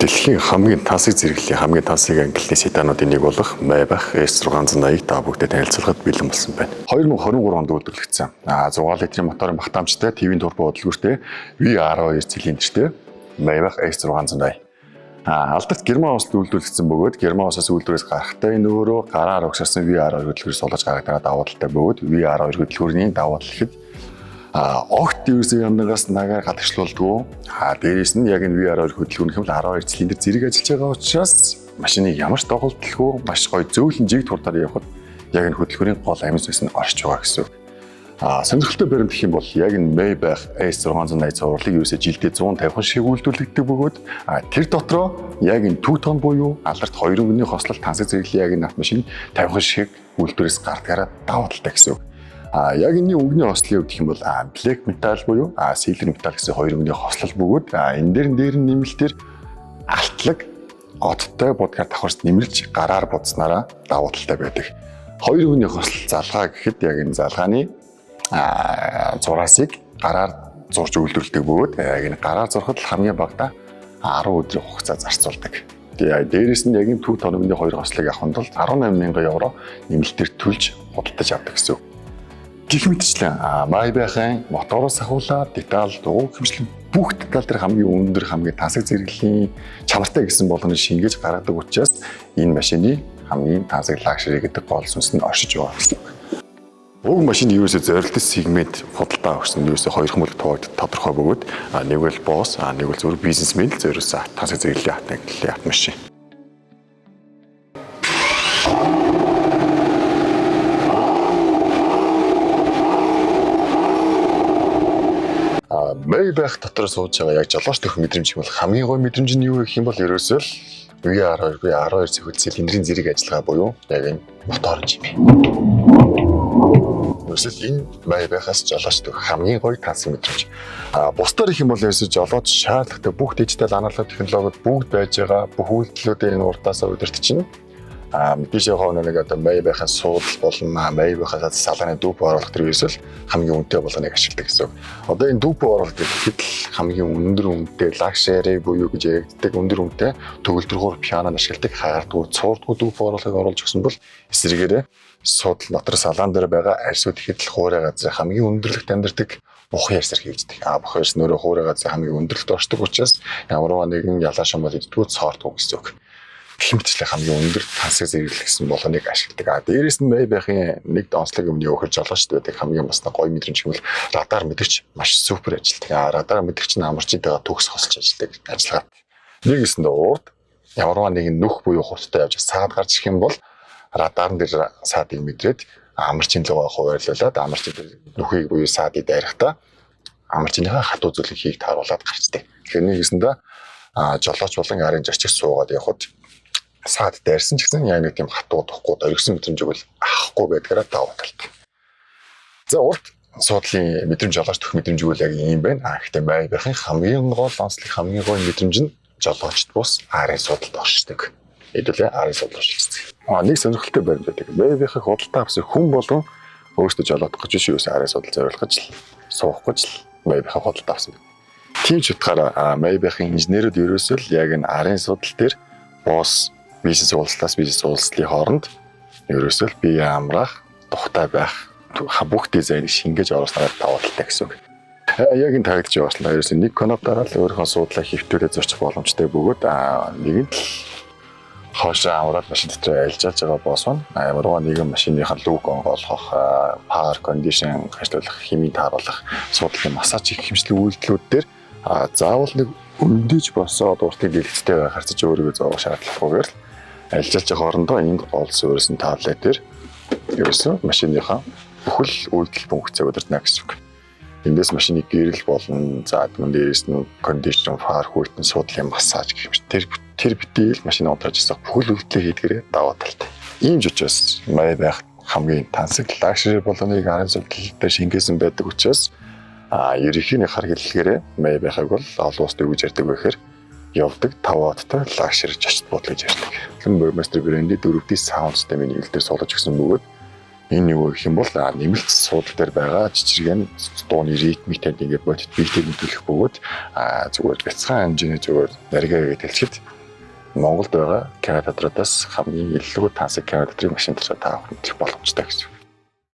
Дэлхийн хамгийн тансаг зэрэглэлийн хамгийн тансаг ангиллын седануудын нэг болох Maybach S680 та бүгдэд танилцуулахад бэлэн болсон байна. 2023 онд үйлдвэрлэгдсэн. 6 литрийн моторын багтаамжтай TV турбо удалгүйтэй V12 цилиндртэй Maybach S680. Алдарт Герман улсад үйлдвэрлэгдсэн бөгөөд Герман улсаас үйлдвэрээс гарахтаа энэ өөрөө гараар угсарсан V12 хөдөлгөөр сулж гаргадаг давуу талтай бөгөөд V12 хөдөлгөөрийн давуу тал гэхэд огт ерөөсөө яндагаас нагаар гадагшлуулдгүй. Дээрээс нь яг энэ VR хөдөлгөөр нь 12 цилиндр зэрэг ажиллаж байгаа учраас машиныг ямар ч доголдолгүй маш гоё зөөлөн жиг турдаар явхад яг энэ хөдөлгөөрийн гол амьд зүйлс нь орж байгаа гэсэн үг. Сонирхолтой баримт гэх юм бол яг энэ Maybach S680 цувралыг ерөөсөө жилдээ 150 шиг үйлдвэрлэгдэг бөгөөд тэр дотроо яг энэ two tone буюу алдарт 2 өгийн хослол тансаг зэрэглэлийн яг энэ автомашин 50 шиг үйлдвэрээс гардгаараа давуу талтай гэсэн үг. Яг энэ өнгөний хослолын хувьд гэх юм бол black metal буюу silver metal гэсэн 2 өнгөний хослол бөгөөд энэ дээр нь нэмэлтээр алтлаг одтой будгаар давхарч нэмэрч гараар будснараа давуу талтай байдаг. 2 өнгөний хослол залгаа гэхэд яг энэ залгааны зураасыг гараар зурж үйлдвэрлэдэг бөгөөд яг энэ гараар зурхад хамгийн багадаа 10 өдрийн хугацаа зарцуулдаг. Дээрээс нь яг энэ two tone өнгөний 2 хослыг авахын тулд 18,000 евро нэмэлтээр төлж худалдаж авдаг гэсэн үг. Гэх мэтчлэн Maybach-ын мотороос ахуулаад деталь дугуй хэмжлэн бүх деталь дээр хамгийн өндөр хамгийн тансаг зэрэглэлийн чанартай гэсэн болгоно шингээж гаргадаг учраас энэ машины хамгийн тансаг лагшри гэдэг гол сүнс нь оршиж байгаа гэсэн үг. Уг машин ерөөсөө зорилттой сегмент худалдаа өгсөн ерөөсөө хоёр хүмүүст тодорхой бөгөөд нэг бол босс нэг бол зөвхөн бизнесмен л зориулсан тансаг зэрэглэлийн автомашин. Maybach дотор сууж байгаа яг жолооч төх мэдрэмж бол хамгийн гоё мэдрэмж нь юу гэх юм бол ерөөсөө л VR12 цилиндрийн зэрэг ажиллагаа буюу яг энэ мотор юм. Ерөөсөө энэ Maybach-аас жолооч төх хамгийн гоё тансаг мэдрэмж. Бусдаар их юм бол ерөөсөө жолооч шаардлагатай бүх дижитал аналог технологиуд бүгд байж байгаа бүх үйлдэлүүдийн урдаас удирдах чинь мэдээж яг нэг одоо Maybach-аас суудал болон Maybach-аас салгааны дүүп оруулах төр ерөөсөл хамгийн үнэтэй болгоныг ашигладаг гэсэн. Одоо энэ дүүп оруулалт гэхэд хамгийн өндөр үнэтэй luxury буюу гэж яригддаг өндөр үнэтэй төгөлдрөгөөр пианонд ашигладаг хаардгүй цуурдгүй дүүп оруулалтыг оруулж өгсөн бол эсрэгээрээ суудал дотор салгаан дээр байгаа арьсууд ихэд л хуурай газар хамгийн өндөрлөгт амьдардаг бухан ярьсаар хийгддэг. Бухан ярьс нөрөө хуурай газар хамгийн өндөрлөгт оршдог учраас ямар нэгэн ялаа шамбал иддгүү цоордгүй гэсэн үг. Хэмтчлэх хамгийн өндөр тансаг зэрэглэл гэсэн болгоныг ашигладаг. Дээрээс нь Maybach-ын нэг онцлог өмнө өгөх жолоочд байдаг хамгийн бас гоё мэдрэмж юм бол радар мэдэрч маш супер ажилладаг. Радар мэдэрч нь амарчтайгаа төгс хосолж ажилладаг ажиллагаа. Нэгэсэнд урд ямарваа нэгэн нүх буюу хурцтай явж саад гарч ирэх юм бол радарн дээр саадыг мэдрээд амарчин лугаа хуваарлуулад амарчин нүхийг буюу саадыг дайрахтаа амарчныхаа хатуу зүйлийг хийх тааруулаад гарчдаг. Тэгэхээр нэгэсэндээ жолооч болон арын зорчигч суугаад явхад саад дайрсан ч гэсэн яг нэг тийм хатуу тухгүй дөргсөн мэдрэмжийг бол авахгүй байдгаараа давуу талтай. За урд суудлын мэдрэмж жолооч төх мэдрэмжийг бол яг ийм байна. Гэхдээ Maybach-ын хамгийн гол онцлог хамгийн гоё мэдрэмж нь жолоочд бус арын суудалд оршдог. Хэдүүлээ арын суудалд оршдог. Нэг сонирхолтой баримт байдаг. Maybach-ыг худалдаа авсан хүн болгон өөрөөсөө жолоодох гэж биш арын суудал зориулах гэж л суух гэж л Maybach-ыг худалдаа авсан. Тийм ч утгаараа Maybach-ын инженерүүд ерөөсөө л яг энэ арын суудал дээр бос бизнес уулзлын хооронд ерөөсөө л бие амраах, тухтай байх бүх дизайныг шингээж оруулснаар давуу талтай гэсэн үг. Яг энэ тавигдж байгааснаа ерөөсөө нэг коноптараа л өөрийнхөө суудлаа хэвтүүлээ зорчих боломжтой бөгөөд нэгэн л хоошоо амраад машин дотор альжаалж байгаа босс нь ямарваа нэгэн машиныхаа лук онгоолгох, power condition ажиллуулах, химийн тааруулах, суудлын массаж хийх хэмжлэг үйлдэлүүд дээр заавал нэг өндөөж босоод уртыг дэлгэцтэй харцаж өөрийгөө зовох шаардлагагүйгээр л альжаалж байгаа хоорондоо энэ гол суурьсан таблет дээр ерөөсөө машиныхаа бүхэл үйлдэл функцийг удирдана гэсэн үг. Эндээс машиныг гэрэл болон за дээрээс нь кондишн, фар хүйтэн, суудлын массаж гэх юм. Тэр битэл машин унтрааж ирсэн бүхэл үйлдэлээ хийдгээрээ даваа талтай. Ийм ч учраас Maybach хамгийн тансаг luxury болгоныг арын суултал дээр шингээсэн байдаг учраас ерөнхийний хар хэллэгээрээ Maybach-ыг бол олон улсад юу гэж ярьдаг вэ гэхээр явдаг 5 ватттай luxury жочд бодол гэж ярьдаг. Burmester брендийн 4D sound system-ийн нэмэлтээр суулгаж өгсөн бөгөөд энэ юу гэх юм бол нэмэлт суудал дээр байгаа жижигэн дууны ритмик танд ингээд бодит биетэй мэдүүлэх бөгөөд зүгээр бяцхан хэмжээний зүгээр нарийгаа хэлэхэд Монголд байгаа кинотеатруудаас хамгийн илүү тансаг кинотеатрын машин дээр та авах боломжтой гэсэн.